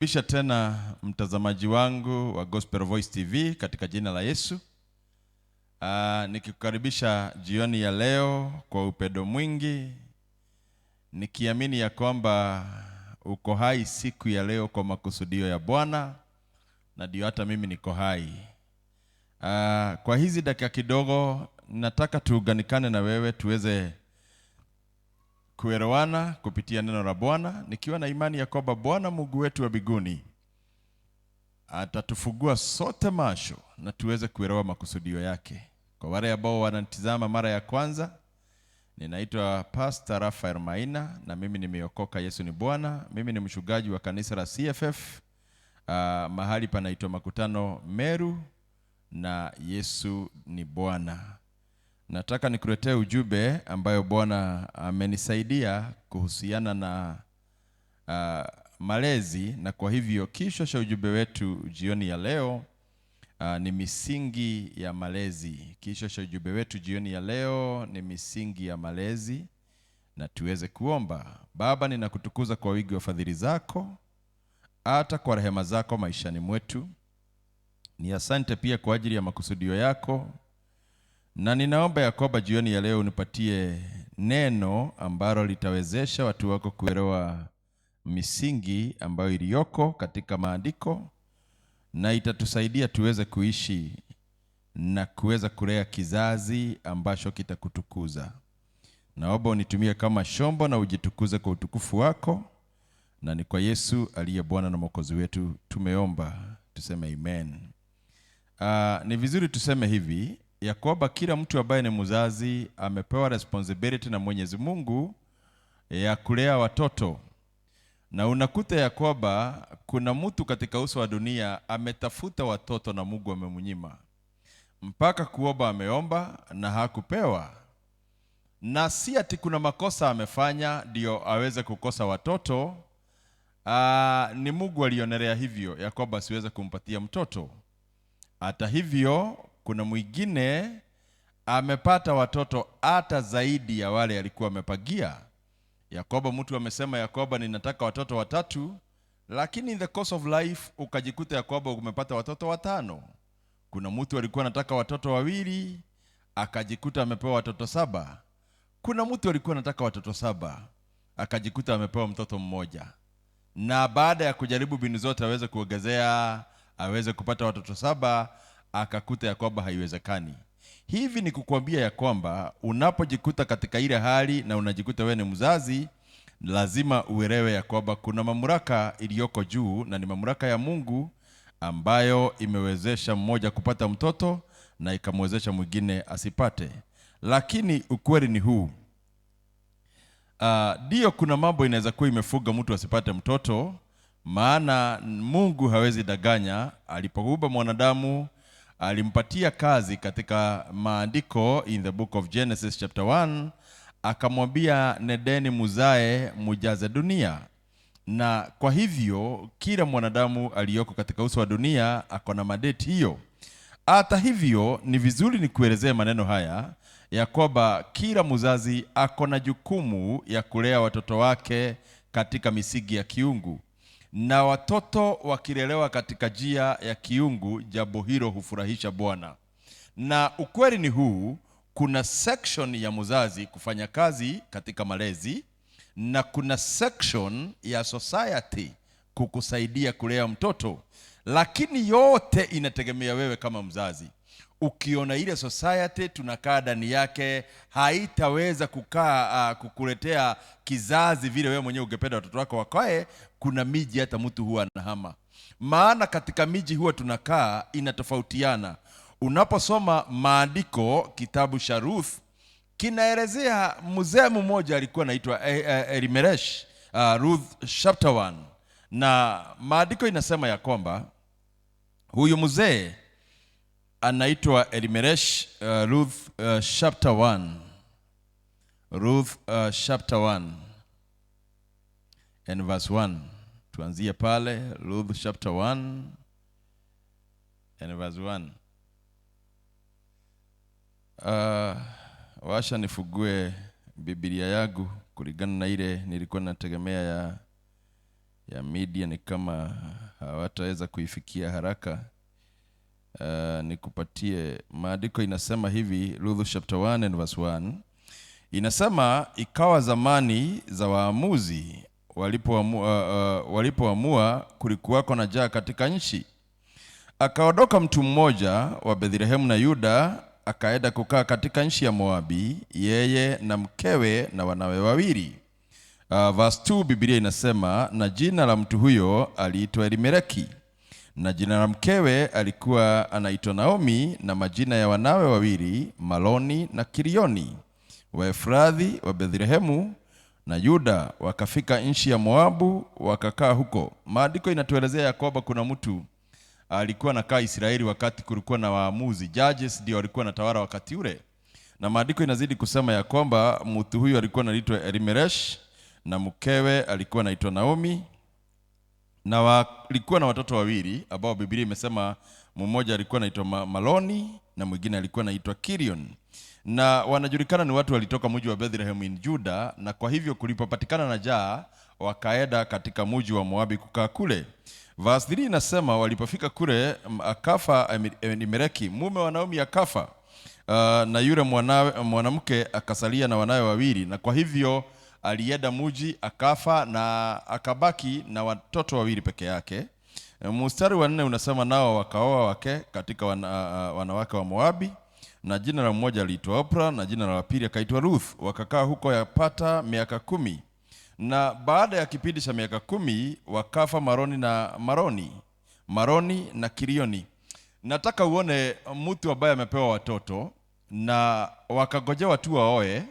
Bisha tena mtazamaji wangu wa Gospel Voice TV katika jina la Yesu. Nikikukaribisha jioni ya leo kwa upendo mwingi, nikiamini ya kwamba uko hai siku ya leo kwa makusudio ya Bwana, na ndio hata mimi niko hai. Kwa hizi dakika kidogo nataka tuunganikane na wewe tuweze kuelewana kupitia neno la Bwana, nikiwa na imani ya kwamba Bwana Mungu wetu wa mbinguni atatufungua sote macho na tuweze kuelewa makusudio yake. Kwa wale ambao wanatizama mara ya kwanza, ninaitwa Pastor Raphael Maina na mimi nimeokoka, Yesu ni Bwana. Mimi ni mchungaji wa kanisa la CFF mahali panaitwa Makutano Meru, na Yesu ni Bwana. Nataka nikuletee ujumbe ambayo Bwana amenisaidia kuhusiana na malezi, na kwa hivyo kichwa cha ujumbe wetu jioni ya leo ni misingi ya malezi. Kichwa cha ujumbe wetu jioni ya leo ni misingi ya malezi, na tuweze kuomba. Baba, ninakutukuza kwa wingi wa fadhili zako, hata kwa rehema zako maishani mwetu. Ni asante pia kwa ajili ya makusudio yako, na ninaomba ya kwamba jioni ya leo unipatie neno ambalo litawezesha watu wako kuelewa misingi ambayo iliyoko katika maandiko, na itatusaidia tuweze kuishi na kuweza kulea kizazi ambacho kitakutukuza. Naomba unitumie kama shombo na ujitukuze kwa utukufu wako, na ni kwa Yesu aliye Bwana na Mwokozi wetu tumeomba, tuseme amen. Ni vizuri tuseme hivi ya kwamba kila mtu ambaye ni mzazi amepewa responsibility na Mwenyezi Mungu ya kulea watoto. Na unakuta ya kwamba kuna mtu katika uso wa dunia ametafuta watoto na Mungu amemnyima. Mpaka kuomba ameomba na hakupewa. Na si ati kuna makosa amefanya ndio aweze kukosa watoto. Ni Mungu alionelea hivyo ya kwamba siweze kumpatia mtoto. Hata hivyo kuna mwingine amepata watoto hata zaidi ya wale alikuwa amepagia. Yakoba, mtu amesema Yakoba, ninataka watoto 3, lakini in the course of life ukajikuta Yakoba umepata watoto 5. Kuna mtu alikuwa anataka watoto 2, akajikuta amepewa watoto 7. Kuna mtu alikuwa anataka watoto 7, akajikuta amepewa mtoto 1. Na baada ya kujaribu mbinu zote aweze kuongezea, aweze kupata watoto 7, akakuta ya kwamba haiwezekani. Hivi ni kukuambia ya kwamba unapojikuta katika ile hali na unajikuta wewe ni mzazi, lazima uelewe ya kwamba kuna mamlaka iliyoko juu, na ni mamlaka ya Mungu ambayo imewezesha mmoja kupata mtoto na ikamwezesha mwingine asipate. Lakini ukweli ni huu, ndio kuna mambo inaweza kuwa imefuga mtu asipate mtoto, maana Mungu hawezi danganya. Alipoumba mwanadamu alimpatia kazi katika maandiko, in the book of Genesis chapter 1, akamwambia nedeni muzae mujaze dunia. Na kwa hivyo kila mwanadamu aliyoko katika uso wa dunia ako na mandate hiyo. Hata hivyo ni vizuri nikuelezee maneno haya ya kwamba kila mzazi ako na jukumu ya kulea watoto wake katika misingi ya kiungu. Na watoto wakilelewa katika njia ya kiungu, jambo hilo hufurahisha Bwana. Na ukweli ni huu, kuna section ya mzazi kufanya kazi katika malezi, na kuna section ya society kukusaidia kulea mtoto. Lakini yote inategemea wewe kama mzazi. Ukiona ile society tunakaa ndani yake haitaweza kukuletea kizazi vile wewe mwenyewe ungependa watoto wako wakae, kuna miji hata mtu huwa anahama. Maana katika miji huwa tunakaa inatofautiana. Unaposoma maandiko, kitabu cha Ruth kinaelezea mzee mmoja alikuwa anaitwa Elimelech, Ruth chapter 1. Na maandiko inasema ya kwamba huyu mzee anaitwa Elimelech, Ruth chapter 1. Ruth chapter 1 and verse 1. Tuanzie pale Ruth chapter 1 and verse 1. Washa nifugue Biblia yangu kulingana na ile nilikuwa nategemea ya media ni kama hawataweza kuifikia haraka. Nikupatie maandiko. Inasema hivi, Ruth chapter 1 and verse 1. Inasema, ikawa zamani za waamuzi walipoamua kulikuwako na njaa katika nchi. Akaondoka mtu mmoja wa Bethlehemu na Yuda, akaenda kukaa katika nchi ya Moabi, yeye na mkewe na wanawe wawili. Verse 2, Biblia inasema, na jina la mtu huyo aliitwa Elimeleki, na jina la mkewe alikuwa anaitwa Naomi, na majina ya wanawe wawili Maloni na Kilioni. Waefrathi wa Bethlehemu na Yuda wakafika nchi ya Moabu, wakakaa huko. Maandiko inatuelezea ya kwamba kuna mtu alikuwa anakaa Israeli wakati kulikuwa na waamuzi, judges ndio walikuwa wanatawala wakati ule. Na maandiko inazidi kusema ya kwamba mtu huyu alikuwa anaitwa Elimeleki, na mkewe alikuwa anaitwa Naomi, na walikuwa na watoto wawili ambao Biblia imesema mmoja alikuwa anaitwa Maloni na mwingine alikuwa anaitwa Kilion. Na wanajulikana ni watu walitoka mji wa Bethlehem in Juda, na kwa hivyo kulipopatikana na njaa wakaenda katika mji wa Moabi kukaa kule. Verse 3 inasema, walipofika kule akafa Elimeleki mume wa Naomi akafa, na yule mwanamke akasalia na wanawe wawili, na kwa hivyo alienda mji akafa na akabaki na watoto wawili peke yake. Mstari wa 4 unasema, nao wakaoa wake katika wanawake wa Moabi, na jina la mmoja aliitwa Oprah na jina la pili akaitwa Ruth. Wakakaa huko yapata miaka 10. Na baada ya kipindi cha miaka 10 wakafa Maroni na Kilioni. Nataka uone mtu ambaye amepewa watoto na wakagojewa tu waoe,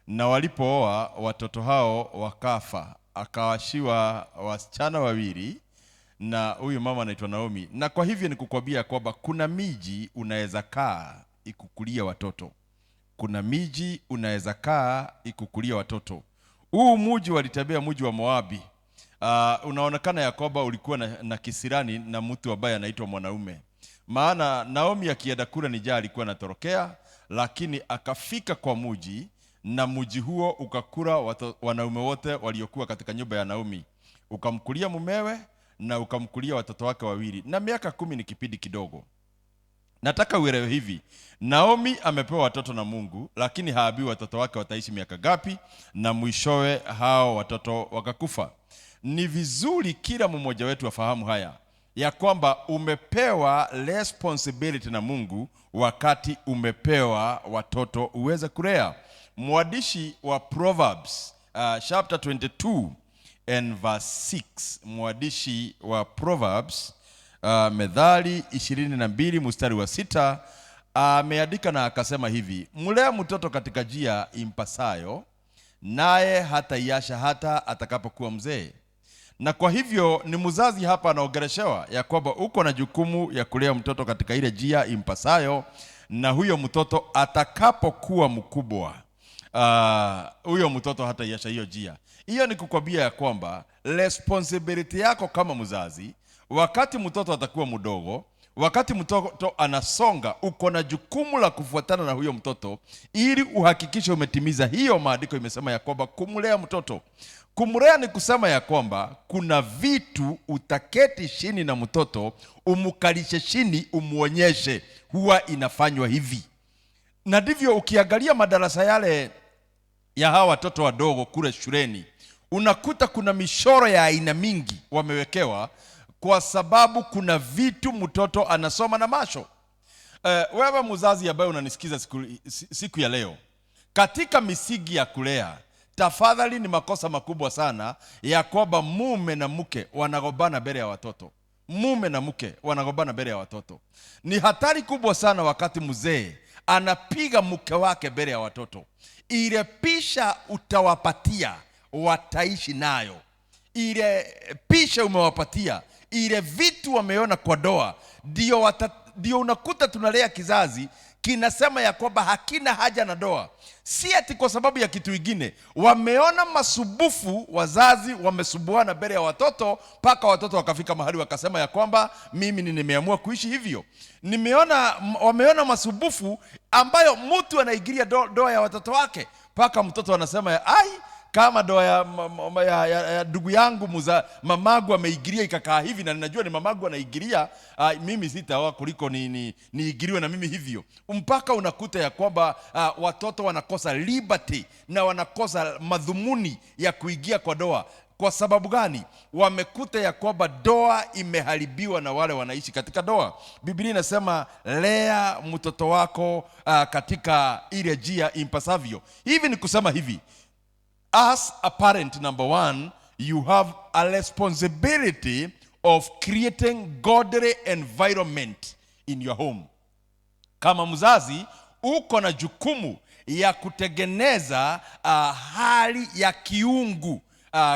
na walipooa watoto hao wakafa, akawashiwa wasichana wawili, na huyu mama anaitwa Naomi. Na kwa hivyo nikukwambia kwamba kuna miji unaweza kaa ikukulia watoto. Kuna miji unaweza kaa ikukulia watoto. Huu mji walitembea, mji wa Moabi. Unaonekana ya kwamba ulikuwa na kisirani na mtu ambaye anaitwa mwanaume. Maana Naomi akienda kule ni njaa alikuwa anatorokea, lakini akafika kwa mji, na mji huo ukakula wanaume wote waliokuwa katika nyumba ya Naomi. Ukamkulia mumewe na ukamkulia watoto wake wawili. Na miaka 10 ni kipindi kidogo. Nataka uelewe hivi, Naomi amepewa watoto na Mungu, lakini haambiwi watoto wake wataishi miaka gapi, na mwishowe hao watoto wakakufa. Ni vizuri kila mmoja wetu afahamu haya, ya kwamba umepewa responsibility na Mungu wakati umepewa watoto uweze kulea. Mwandishi wa Proverbs chapter 22 and verse 6, mwandishi wa Proverbs Methali 22 mstari wa 6 ameandika na akasema hivi, mlea mtoto katika njia impasayo, naye hataiacha hata atakapokuwa mzee. Na kwa hivyo ni mzazi hapa anaongeleshewa ya kwamba uko na jukumu ya kulea mtoto katika ile njia impasayo, na huyo mtoto atakapokuwa mkubwa huyo mtoto hataiacha hiyo njia. Hiyo ni kukwambia ya kwamba responsibility yako kama mzazi, wakati mtoto atakuwa mdogo, wakati mtoto anasonga, uko na jukumu la kufuatana na huyo mtoto ili uhakikishe umetimiza hiyo. Maandiko imesema ya kwamba kumlea mtoto. Kumlea ni kusema ya kwamba kuna vitu utaketi chini na mtoto, umukalishe chini, umuonyeshe huwa inafanywa hivi. Na ndivyo ukiangalia madarasa yale ya hawa watoto wadogo kule shuleni, unakuta kuna michoro ya aina mingi wamewekewa, kwa sababu kuna vitu mtoto anasoma na macho. Wewe mzazi ambaye unanisikiza siku ya leo, katika misingi ya kulea, tafadhali, ni makosa makubwa sana ya kwamba mume na mke wanagombana mbele ya watoto. Mume na mke wanagombana mbele ya watoto. Ni hatari kubwa sana wakati mzee anapiga mke wake mbele ya watoto. Ile pisha utawapatia wataishi nayo. Ile pisha umewapatia, ile vitu wameona kwa doa, ndio unakuta tunalea kizazi kinasema ya kwamba hakina haja na doa. Si ati kwa sababu ya kitu kingine, wameona masubufu, wazazi wamesubuana mbele ya watoto, mpaka watoto wakafika mahali wakasema ya kwamba mimi nimeamua kuishi hivyo. Wameona masubufu ambayo mtu anaigilia doa ya watoto wake, mpaka mtoto anasema ai, kama ndoa ya ndugu yangu mamagu ameigiria ikakaa hivi, na ninajua ni mamagu anaigiria, mimi sitaoa kuliko niigiriwe na mimi hivyo. Mpaka unakuta ya kwamba watoto wanakosa liberty na wanakosa madhumuni ya kuingia kwa ndoa. Kwa sababu gani? Wamekuta ya kwamba ndoa imeharibiwa na wale wanaishi katika ndoa. Biblia inasema lea mtoto wako katika ile njia impasavyo. Hivi ni kusema hivi, as a parent, number one, you have a responsibility of creating godly environment in your home. Kama mzazi uko na jukumu ya kutengeneza hali ya kiungu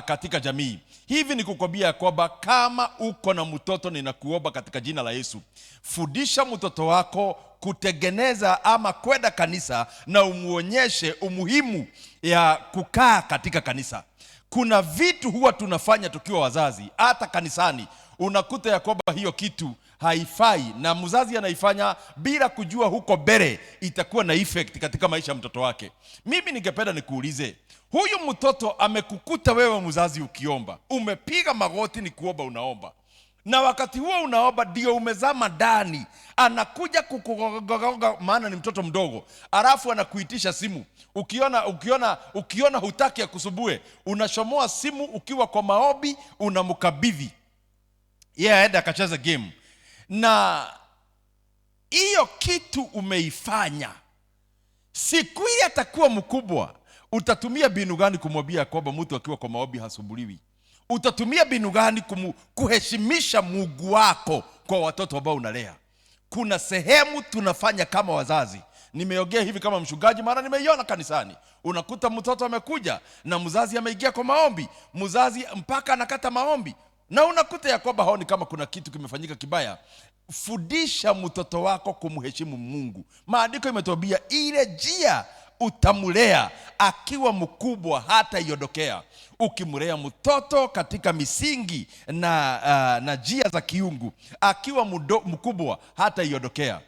katika jamii. Hivi ni kukwambia kwamba kama uko na mtoto, ninakuomba katika jina la Yesu, fundisha mtoto wako kutengeneza ama kwenda kanisa, na umuonyeshe umuhimu ya kukaa katika kanisa. Kuna vitu huwa tunafanya tukiwa wazazi, hata kanisani unakuta ya kwamba hiyo kitu haifai, na mzazi anaifanya bila kujua huko mbele itakuwa na effect katika maisha ya mtoto wake. Mimi ningependa nikuulize, huyu mtoto amekukuta wewe mzazi ukiomba, umepiga magoti ni kuomba unaomba, na wakati huo unaomba ndio umezama ndani, anakuja kukugoga, maana ni mtoto mdogo, alafu anakuitisha simu. Ukiona hutaki ya kusubue, unashomoa simu ukiwa kwa maombi, unamkabidhi aende akacheza game. Na hiyo kitu umeifanya, siku ile atakuwa mkubwa, utatumia binu gani kumwambia kwamba mtu akiwa kwa maombi hasumbuliwi? Utatumia binu gani kuheshimisha Mungu wako kwa watoto ambao unalea? Kuna sehemu tunafanya kama wazazi. Nimeongea hivi kama mchungaji, maana nimeiona kanisani. Unakuta mtoto amekuja na mzazi ameingia kwa maombi, mzazi mpaka anakata maombi, na unakuta ya kwamba haoni kama kuna kitu kimefanyika kibaya. Fundisha mtoto wako kumheshimu Mungu. Maandiko imetuambia ile njia utamulea akiwa mkubwa hata iondokea. Ukimlea mtoto katika misingi na njia za kiungu, akiwa mkubwa hata iondokea.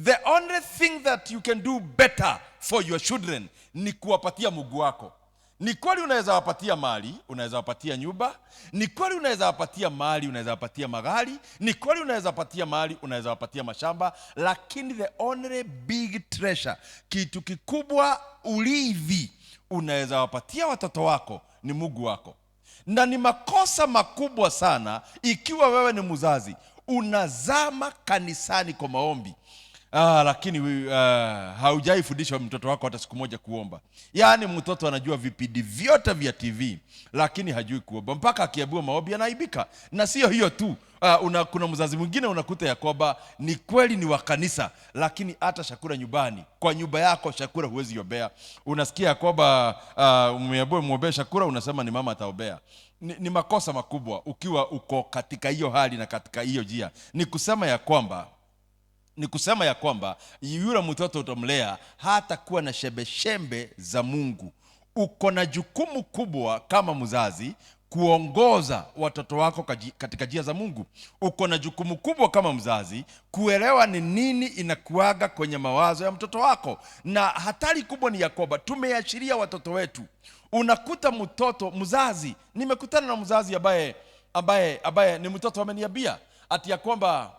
The only thing that you can do better for your children ni kuwapatia Mungu wako. Ni kweli unaweza wapatia mali, unaweza wapatia nyumba. Ni kweli unaweza wapatia mali, unaweza wapatia magari. Ni kweli unaweza wapatia mali, unaweza wapatia mashamba. Lakini the only big treasure, kitu kikubwa urithi unaweza wapatia watoto wako ni Mungu wako. Na ni makosa makubwa sana ikiwa wewe ni mzazi unazama kanisani kwa maombi, lakini haujaifundisha mtoto wako hata siku moja kuomba. Yaani mtoto anajua vipindi vyote vya TV, lakini hajui kuomba. Mpaka akiambiwa maombi anaibika. Na sio hiyo tu, kuna mzazi mwingine unakuta ya kwamba ni kweli ni wa kanisa, lakini hata chakula nyumbani, kwa nyumba yako chakula huwezi ombea. Unasikia ya kwamba umeambiwa muombe chakula, unasema ni mama ataombea. Ni makosa makubwa ukiwa uko katika hiyo hali na katika hiyo njia. Ni kusema ya kwamba yule mtoto utamlea hata kuwa na shembe za Mungu. Uko na jukumu kubwa kama mzazi kuongoza watoto wako katika njia za Mungu. Uko na jukumu kubwa kama mzazi kuelewa ni nini inakuaga kwenye mawazo ya mtoto wako. Na hatari kubwa ni ya kwamba tumeachilia watoto wetu. Unakuta mzazi, nimekutana na mzazi ambaye ni mtoto ameniambia ati ya kwamba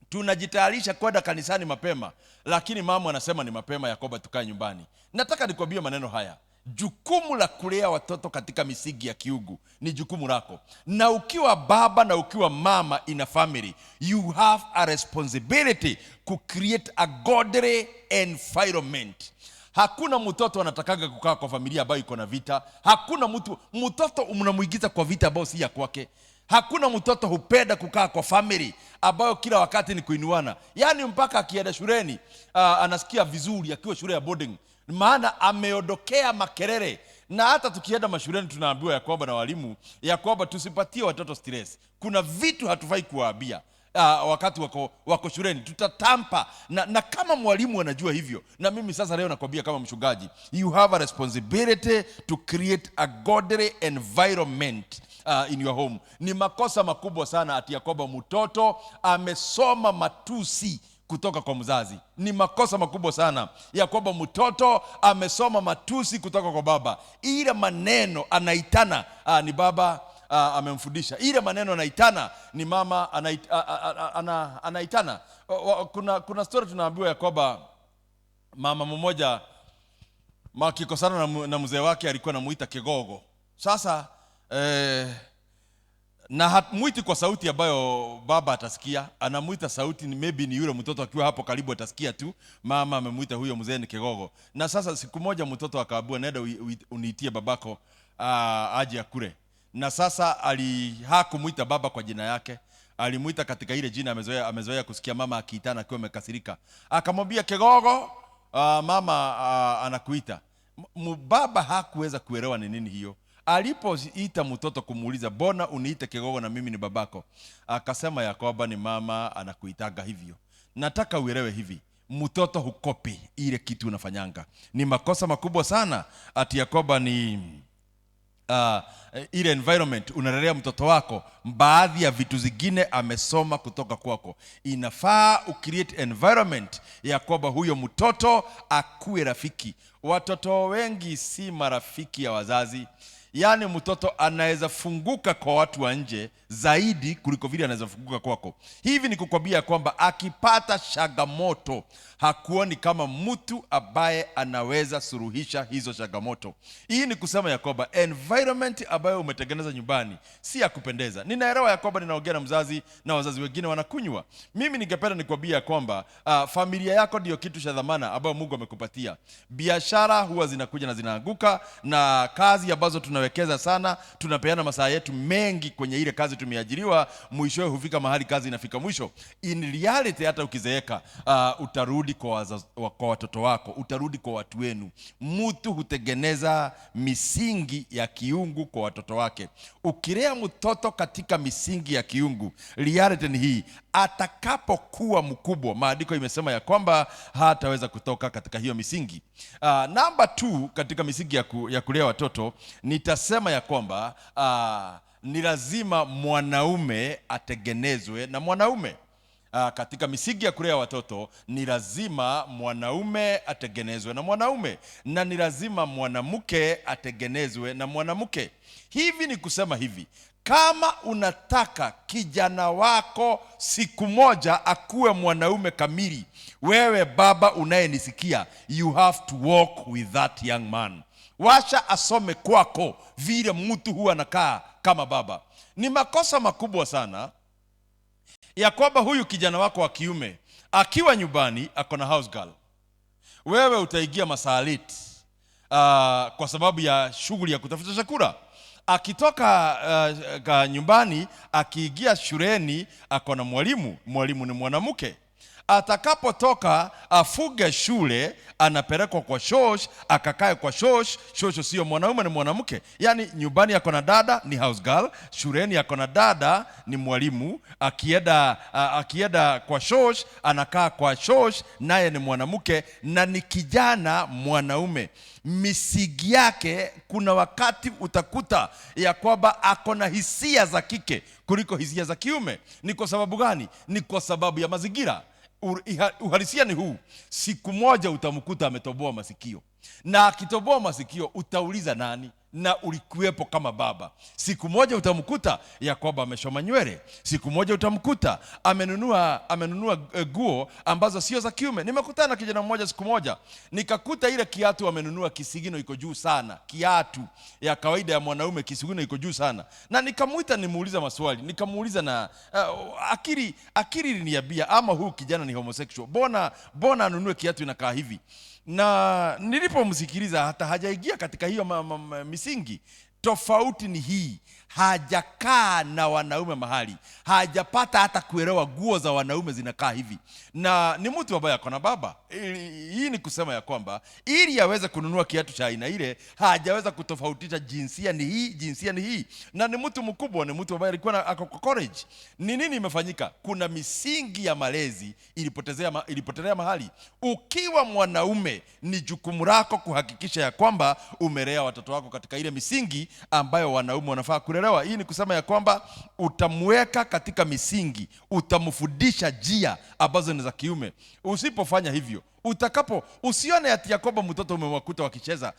tunajitayarisha kwenda kanisani mapema, lakini mama anasema ni mapema ya kwamba tukae nyumbani. Nataka nikwambie maneno haya. Jukumu la kulea watoto katika misingi ya kiungu ni jukumu lako. Na ukiwa baba na ukiwa mama in a family, you have a responsibility to create a godly environment. Hakuna mtoto anatakaga kukaa kwa familia ambayo iko na vita. Hakuna mtoto mnamuigiza kwa vita ambayo si ya kwake. Hakuna mtoto hupenda kukaa kwa family ambayo kila wakati ni kuinuana. Yaani mpaka akienda shuleni anasikia vizuri akiwa shule ya boarding, maana ameondokea makelele. Na hata tukienda mashuleni tunaambiwa ya kwamba na walimu ya kwamba tusipatie watoto stress. Kuna vitu hatufai kuwaambia wakati wako shuleni, tutatampa. Na kama mwalimu anajua hivyo, na mimi sasa leo nakwambia kama mchungaji, you have a responsibility to create a godly environment in your home. Ni makosa makubwa sana ati ya kwamba mtoto amesoma matusi kutoka kwa mzazi. Ni makosa makubwa sana ya kwamba mtoto amesoma matusi kutoka kwa baba. Ile maneno anaitana ni baba amemfundisha. Ile maneno anaitana ni mama anaitana. Kuna story tunaambiwa ya kwamba mama mmoja makikosana na mzee wake alikuwa anamuita kigogo. Sasa na hamuiti kwa sauti ambayo baba atasikia, anamuita sauti maybe ni yule mtoto akiwa hapo karibu atasikia tu mama amemuita huyo mzee ni kigogo. Na sasa siku moja mtoto akaambiwa nenda uniitie babako aje akule. Na sasa hakumuita baba kwa jina yake, alimuita katika ile jina amezoea kusikia mama akiitana akiwa amekasirika. Akamwambia kigogo, mama anakuita. Baba hakuweza kuelewa ni nini hiyo. Alipoita mtoto kumuuliza, "Bona uniite kigogo na mimi ni babako?" Akasema ya kwamba ni mama anakuitaga hivyo. Nataka uelewe hivi, mtoto hukopi ile kitu unafanyanga. Ni makosa makubwa sana ati ya kwamba ni ile environment unalelea mtoto wako, baadhi ya vitu zingine amesoma kutoka kwako. Inafaa ucreate environment ya kwamba huyo mtoto akuwe rafiki. Watoto wengi si marafiki ya wazazi. Yaani mtoto anaweza funguka kwa watu wa nje zaidi kuliko vile anaweza funguka kwako. Hivi ni kukwambia kwamba akipata changamoto hakuoni kama mtu ambaye anaweza suluhisha hizo changamoto. Hii ni kusema ya kwamba environment ambayo umetengeneza nyumbani si ya kupendeza. Ninaelewa ya kwamba ninaongea na mzazi na wazazi wengine wanakunywa. Mimi ningependa nikwambia kwamba familia yako ndio kitu cha dhamana ambayo Mungu amekupatia. Biashara huwa zinakuja na zinaanguka, na kazi ambazo tunawekeza sana, tunapeana masaa yetu mengi kwenye ile kazi tumeajiriwa, mwishowe hufika mahali kazi inafika mwisho. In reality hata ukizeeka utarudi kwa watoto wako, utarudi kwa watu wenu. Mtu hutengeneza misingi ya kiungu kwa watoto wake. Ukilea mtoto katika misingi ya kiungu, reality ni hii, atakapokuwa mkubwa, maandiko imesema ya kwamba hataweza kutoka katika hiyo misingi. Number 2 katika misingi ya kulea watoto, nitasema ya kwamba ni lazima mwanaume atengenezwe na mwanaume. Katika misingi ya kulea watoto ni lazima mwanaume atengenezwe na mwanaume, na ni lazima mwanamke atengenezwe na mwanamke. Hivi ni kusema hivi, kama unataka kijana wako siku moja akuwe mwanaume kamili, wewe baba unayenisikia, you have to walk with that young man. Washa asome kwako vile mtu huwa anakaa kama baba. Ni makosa makubwa sana ya kwamba huyu kijana wako wa kiume akiwa nyumbani ako na house girl, wewe utaingia masaliti kwa sababu ya shughuli ya kutafuta chakula. Akitoka nyumbani akiingia shuleni ako na mwalimu ni mwanamke. Atakapotoka afuge shule, anapelekwa kwa shosh, akakae kwa shosh sio mwanaume, ni mwanamke. Yani nyumbani yako na dada ni house girl, shuleni yako na dada ni mwalimu. Akienda kwa shosh, anakaa kwa shosh, naye ni mwanamke na ni kijana mwanaume. Misingi yake, kuna wakati utakuta ya kwamba ako na hisia za kike kuliko hisia za kiume. Ni kwa sababu gani? Ni kwa sababu ya mazingira. Uhalisia ni huu, siku moja utamkuta ametoboa masikio, na akitoboa masikio utauliza nani? Na ulikuwepo kama baba. Siku moja utamkuta ya kwamba ameshoma nywele, siku moja utamkuta amenunua nguo ambazo sio za kiume. Nimekutana na kijana mmoja siku moja, nikakuta ile kiatu amenunua kisigino iko juu sana, kiatu ya kawaida ya mwanaume kisigino iko juu sana, na nikamuita nimuuliza maswali, nikamuuliza na akili iliniambia ama huu kijana ni homosexual, bona anunue kiatu inakaa hivi. Na nilipomsikiliza hata hajaingia katika hiyo misingi. Tofauti ni hii, hajakaa na wanaume mahali, hajapata hata kuelewa nguo za wanaume zinakaa hivi, na ni mtu ambaye ako na baba. Hii ni kusema ya kwamba ili aweze kununua kiatu cha aina ile, hajaweza kutofautisha jinsia ni hii, jinsia ni hii, na ni mtu mkubwa, ni mtu ambaye alikuwa ako kwa college. Ni nini imefanyika? Kuna misingi ya malezi ilipotelea mahali. Ukiwa mwanaume, ni jukumu lako kuhakikisha ya kwamba umelea watoto wako katika ile misingi ambayo wanaume wanafaa kulea unaelewa? Hii ni kusema ya kwamba utamweka katika misingi, utamfundisha njia ambazo ni za kiume. Usipofanya hivyo, usione ati Yakoba mtoto umemwakuta wakicheza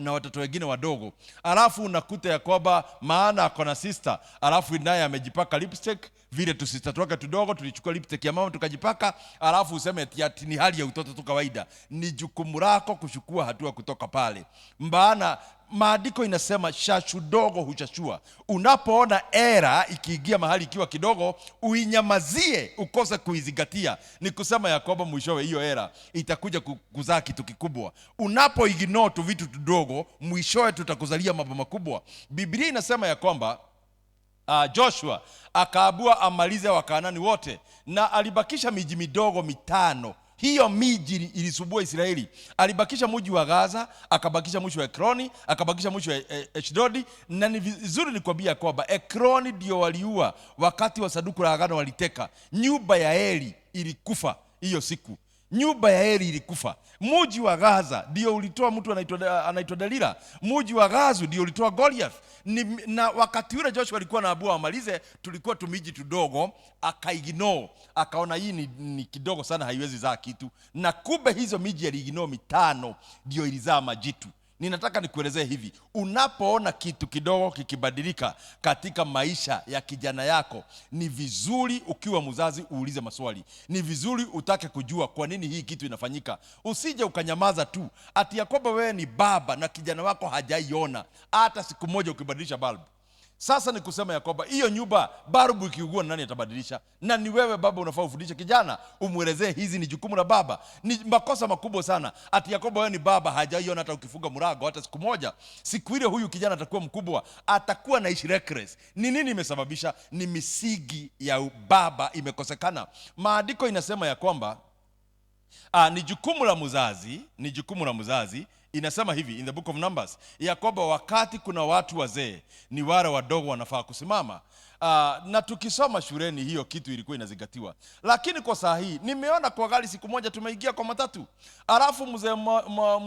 na watoto wengine wadogo, alafu unakuta Yakoba maana ako na sister, alafu naye amejipaka lipstick vile tusista tuwake tudogo tulichukua lipstick ya mama tukajipaka, alafu useme ati ni hali ya utoto tu kawaida. Ni jukumu lako kuchukua hatua kutoka pale. Maana maandiko inasema shashu dogo huchashua. Unapoona era ikiingia mahali ikiwa kidogo, uinyamazie, ukose kuizingatia. Ni kusema Yakoba mwishowe hiyo era itakuja kuzaa kitu kikubwa. Unapo ignore tu vitu tudogo, mwishowe tutakuzalia mambo makubwa. Biblia inasema ya kwamba Joshua akaabua amalize Wakanaani wote, na alibakisha miji midogo mitano. Hiyo miji ilisubua Israeli. Alibakisha mji wa Gaza, akabakisha mji wa Ekroni, akabakisha mji wa Ashdodi. Na ni vizuri nikwambia kwamba Ekroni ndio waliua wakati wa Sanduku la Agano waliteka. Nyumba ya Eli ilikufa hiyo siku. Nyumba ya Eli ilikufa. Mji wa Gaza ndio ulitoa mtu anaitwa Delila. Mji wa Gaza ndio ulitoa Goliath. Na wakati ule Joshua alikuwa anaabua amalize, tulikuwa tumiji tudogo, akaignore, akaona hii ni kidogo sana, haiwezi zaa kitu. Na kumbe hizo miji aliignore mitano ndio ilizaa majitu. Ninataka nikuelezee hivi, unapoona kitu kidogo kikibadilika katika maisha ya kijana yako, ni vizuri ukiwa mzazi uulize maswali. Ni vizuri utake kujua kwa nini hii kitu inafanyika. Usije ukanyamaza tu ati ya kwamba wewe ni baba na kijana wako hajaiona hata siku moja ukibadilisha balbu. Sasa ni kusema ya kwamba hiyo nyumba balbu ikiugua nani atabadilisha? Na ni wewe baba unafaa ufundishe kijana, umuelezee hizi ni jukumu la baba. Ni makosa makubwa sana ati ya kwamba wewe ni baba hajaiona hata ukifunga murago hata siku moja. Siku ile huyu kijana atakuwa mkubwa, atakuwa na reckless. Ni nini imesababisha? Ni misingi ya baba imekosekana. Maandiko inasema ya kwamba ni jukumu la mzazi. Inasema hivi in the book of Numbers ya kwamba wakati kuna watu wazee, ni wale wadogo wanafaa kusimama. Na tukisoma shuleni hiyo kitu ilikuwa inazingatiwa. Lakini kwa saa hii nimeona kwa gari siku moja tumeingia kwa matatu, alafu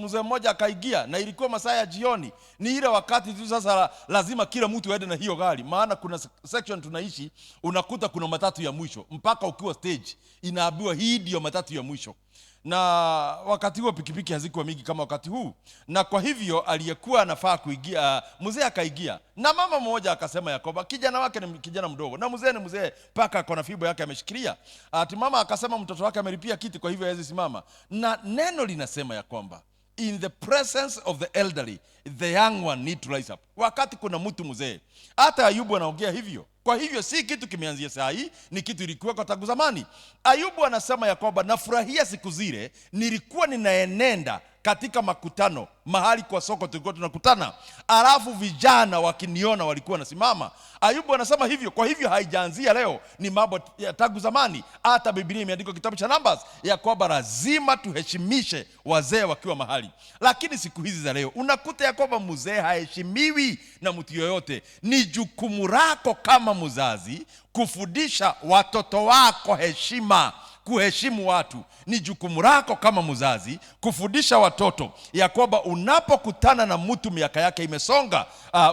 mzee mmoja akaingia na ilikuwa masaa ya jioni. Ni ile wakati tu sasa lazima kila mtu aende na hiyo gari, maana kuna section tunaishi unakuta kuna matatu ya mwisho, mpaka ukiwa stage inaambiwa hii ndio matatu ya mwisho. Na wakati huo pikipiki hazikuwa mingi kama wakati huu, na kwa hivyo aliyekuwa anafaa kuingia mzee akaingia, na mama mmoja akasema Yakoba kijana wake ni kijana mdogo na mzee ni mzee paka akona fibo yake ameshikilia. Ati mama akasema mtoto wake amelipia kiti kwa hivyo hawezi simama. Na neno linasema ya kwamba in the presence of the elderly the young one need to rise up. Wakati kuna mtu mzee, hata Ayubu anaongea hivyo. Kwa hivyo si kitu kimeanzia saa hii, ni kitu ilikuwa kwa tangu zamani. Ayubu anasema ya kwamba nafurahia siku zile nilikuwa ninaenenda katika makutano, mahali kwa soko tulikuwa tunakutana, alafu vijana wakiniona walikuwa wanasimama. Ayubu anasema hivyo. Kwa hivyo haijaanzia leo, ni mambo ya tangu zamani. Hata Biblia imeandikwa kitabu cha Numbers ya kwamba lazima tuheshimishe wazee wakiwa mahali. Lakini siku hizi za leo unakuta ya kwamba mzee haheshimiwi na mtu yoyote. Ni jukumu lako kama mzazi kufundisha watoto wako heshima, kuheshimu watu. Ni jukumu lako kama mzazi kufundisha watoto ya kwamba unapokutana na mtu miaka yake imesonga,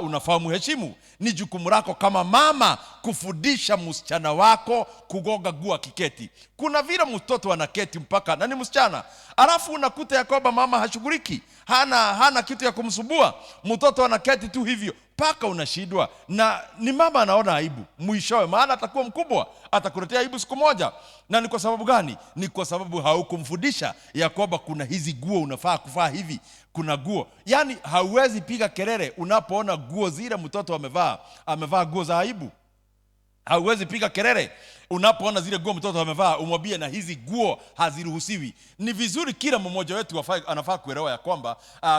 unafahamu heshimu. Ni jukumu lako kama mama kufundisha msichana wako kugoga gua kiketi. Kuna vile mtoto anaketi mpaka na ni msichana, alafu unakuta ya kwamba mama hashughuliki, hana kitu ya kumsubua, mtoto anaketi tu hivyo paka unashindwa, na ni mama anaona aibu mwishowe, maana atakuwa mkubwa, atakuletea aibu siku moja. Na ni kwa sababu gani? Ni kwa sababu haukumfundisha ya kwamba kuna hizi guo unafaa kuvaa hivi, kuna guo. Yani hauwezi piga kelele unapoona guo zile mtoto amevaa guo za aibu. Hauwezi piga kelele unapoona zile guo mtoto amevaa, umwambie na hizi guo haziruhusiwi. Ni vizuri kila mmoja wetu anafaa kuelewa ya kwamba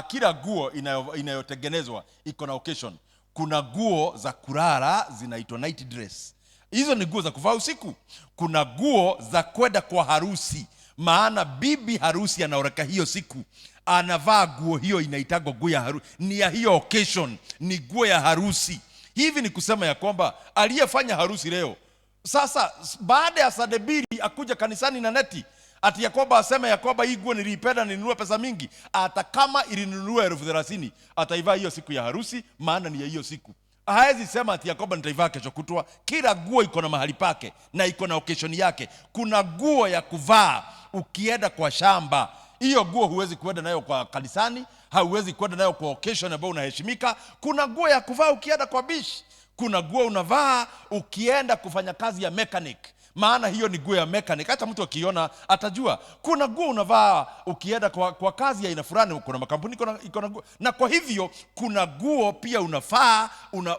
kila guo inayotengenezwa iko na occasion. Kuna guo za kulala zinaitwa night dress. Hizo ni guo za kuvaa usiku. Kuna guo za kwenda kwa harusi, maana bibi harusi anaoreka hiyo siku, anavaa guo hiyo, inaitagwa guo ya harusi. Ni ya hiyo occasion, ni guo ya harusi. Hivi ni kusema ya kwamba aliyefanya harusi leo, sasa baada ya sadebiri akuja kanisani na neti, ati ya kwamba asema ya kwamba hii guo nilipenda ninunue pesa mingi, hata kama ilinunua 30,000 ataivaa hiyo siku ya harusi, maana ni ya hiyo siku. Haezi sema ati Yakoba nitaivaa kesho kutwa. Kila nguo iko na mahali pake na iko na occasion yake. Kuna nguo ya kuvaa ukienda kwa shamba. Hiyo nguo huwezi kuenda nayo kwa kanisani, hauwezi kuenda nayo kwa occasion ambayo unaheshimika. Kuna nguo ya kuvaa ukienda kwa bishi. Kuna nguo unavaa ukienda kufanya kazi ya mechanic, maana hiyo ni nguo ya mechanic. Hata mtu akiona atajua. Kuna nguo unavaa ukienda kwa kazi ya aina fulani, kuna makampuni iko na nguo. Na kwa hivyo kuna nguo pia unafaa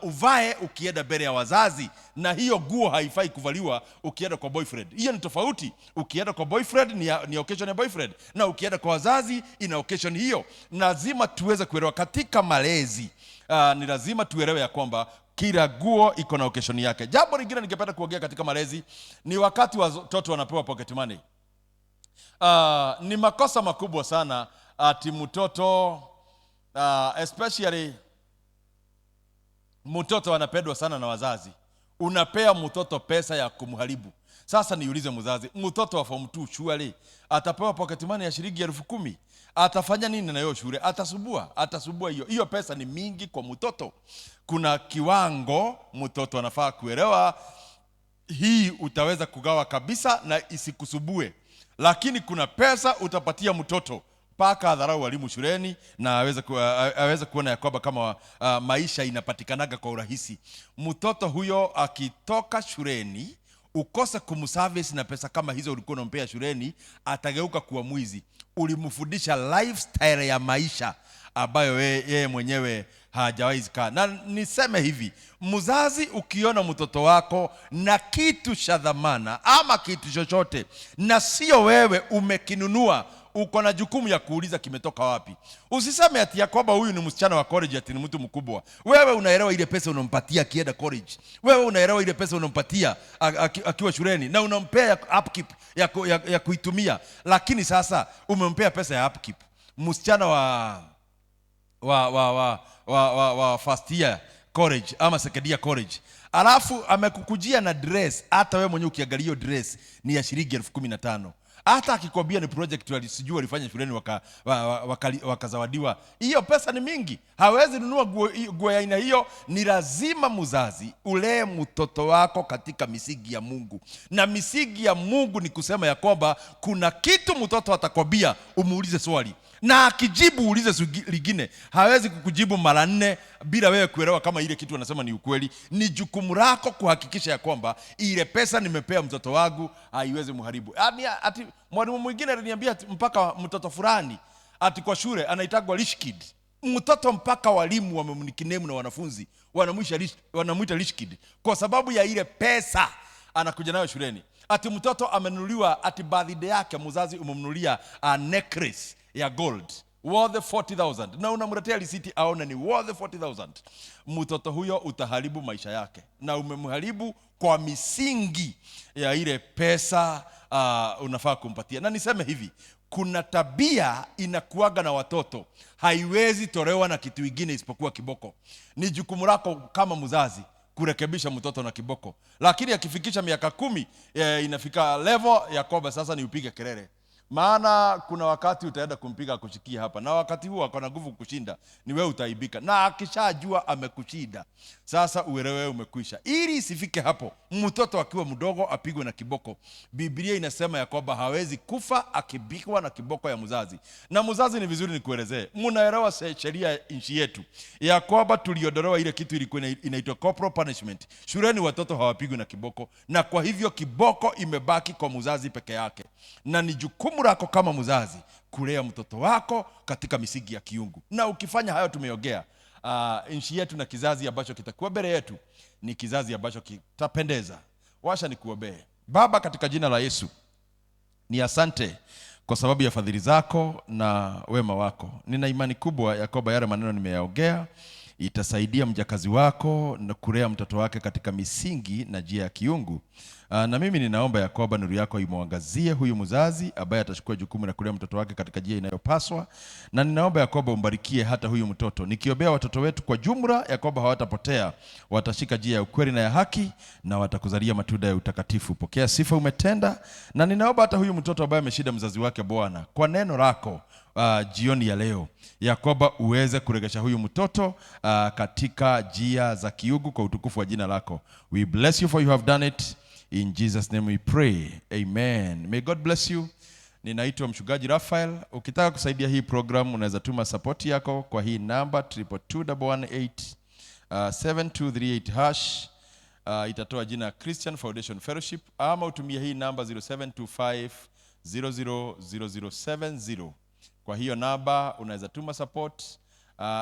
uvae ukienda mbele ya wazazi, na hiyo nguo haifai kuvaliwa ukienda kwa boyfriend. Hiyo ni tofauti. Ukienda kwa boyfriend ni occasion ya boyfriend, na ukienda kwa wazazi ina occasion hiyo. Lazima tuweze kuelewa katika malezi. Ni lazima tuelewe ya kwamba kila nguo iko na occasion yake. Jambo lingine ningependa kuongea katika malezi ni wakati watoto wanapewa pocket money. Ni makosa makubwa sana ati mtoto especially mtoto anapendwa sana na wazazi. Unapea mtoto pesa ya kumharibu. Sasa niulize mzazi, mtoto wa form 2 shule atapewa pocket money ya shilingi 10,000. Atafanya nini na hiyo shule? Atasubua hiyo pesa ni mingi kwa mtoto. Kuna kiwango mtoto anafaa kuelewa, hii utaweza kugawa kabisa na isikusubue. Lakini kuna pesa utapatia mtoto mpaka adharau walimu shuleni na aweze kuona ya kwamba kama maisha inapatikanaga kwa urahisi. Mtoto huyo akitoka shuleni ukose kumservice na pesa kama hizo ulikuwa unampea shuleni, atageuka kuwa mwizi. Ulimfundisha lifestyle ya maisha ambayo yeye mwenyewe hajawahi kaa. Na niseme hivi, mzazi ukiona mtoto wako na kitu cha dhamana ama kitu chochote na sio wewe umekinunua, uko na jukumu ya kuuliza kimetoka wapi. Usiseme ati ya kwamba huyu ni msichana wa college ati ni mtu mkubwa. Wewe unaelewa ile pesa unampatia akienda college. Wewe unaelewa ile pesa unampatia akiwa shuleni na unampea upkeep ya kuitumia. Lakini sasa umempea pesa ya upkeep. Msichana wa first year college ama second year college, alafu amekukujia na dress, hata wewe mwenyewe ukiangalia hiyo dress ni ya shilingi 15,000. Hata akikwambia ni project walisijua walifanya shuleni wakazawadiwa, hiyo pesa ni mingi. Hawezi nunua nguo ya aina hiyo. Ni lazima mzazi ulee mtoto wako katika misingi ya Mungu. Na misingi ya Mungu ni kusema ya kwamba kuna kitu mtoto atakwambia, umuulize swali. Na akijibu ulize lingine. Hawezi kukujibu mara 4 bila wewe kuelewa kama ile kitu anasema ni ukweli. Ni jukumu lako kuhakikisha ya kwamba ile pesa nimepea mtoto wangu haiwezi mharibu. Ati mwalimu mwingine aliniambia mpaka mtoto fulani ati kwa shule anaitagwa rich kid. Mtoto mpaka walimu wamemnikinemu na wanafunzi wanamuita rich kid kwa sababu ya ile pesa anakuja nayo shuleni. Ati mtoto amenunuliwa ati birthday yake mzazi umemnunulia a necklace ya gold worth 40,000 na unamletea risiti aone ni worth 40,000. Mtoto huyo utaharibu maisha yake, na umemharibu kwa misingi ya ile pesa unafaa kumpatia. Na niseme hivi, kuna tabia inakuaga na watoto haiwezi tolewa na kitu kingine isipokuwa kiboko. Ni jukumu lako kama mzazi kurekebisha mtoto na kiboko. Lakini akifikisha miaka 10 inafika level ya kwamba sasa ni upige kelele. Maana kuna wakati utaenda kumpiga kushikia hapa, na wakati huo akona nguvu kushinda, ni wewe utaibika. Na akishajua amekushinda, sasa uelewe umekwisha. Ili isifike hapo mtoto akiwa mdogo apigwe na kiboko, Biblia inasema ya kwamba hawezi kufa akibikwa na kiboko ya mzazi. Na mzazi, ni vizuri nikuelezee, mnaelewa sheria nchi yetu ya kwamba tuliondolewa ile kitu ilikuwa inaitwa corporal punishment. Shuleni watoto hawapigwi na kiboko, na kwa hivyo kiboko imebaki kwa mzazi peke yake. Na ni jukumu lako kama mzazi kulea mtoto wako katika misingi ya kiungu. Na ukifanya hayo tumeongea, nchi yetu na kizazi ambacho kitakuwa mbele yetu ni kizazi ambacho kitapendeza. Washa nikuombee. Baba, katika jina la Yesu, ni asante kwa sababu ya fadhili zako na wema wako. Nina imani kubwa ya kwamba yale maneno nimeyaongea itasaidia mjakazi wako na kulea mtoto wake katika misingi na njia ya kiungu. Na mimi ninaomba ya kwamba nuru yako imwangazie huyu mzazi ambaye atachukua jukumu la kulea mtoto wake katika njia inayopaswa. Na ninaomba ya kwamba umbarikie hata huyu mtoto. Nikiombea watoto wetu kwa jumla ya kwamba hawatapotea, watashika njia ya ukweli na ya haki, na watakuzalia matunda ya utakatifu. Pokea sifa, umetenda. Na ninaomba hata huyu mtoto ambaye ameshida mzazi wake, Bwana, kwa neno lako jioni ya leo ya kwamba uweze kuregesha huyu mtoto katika njia za kiugu kwa utukufu wa jina lako. We bless you for you have done it. In Jesus name we pray. Amen. May God bless you. Ninaitwa Mchungaji Raphael. Ukitaka kusaidia hii program unaweza tuma support yako kwa hii namba 22218 7238 hash. Itatoa jina Christian Foundation Fellowship, ama utumia hii namba 0725 000070. Kwa hiyo namba unaweza tuma support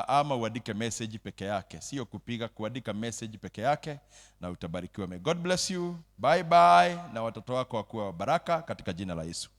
ama uandike message peke yake, sio kupiga, kuandika message peke yake na utabarikiwa. May God bless you. Bye bye, na watoto wako wakuwa baraka katika jina la Yesu.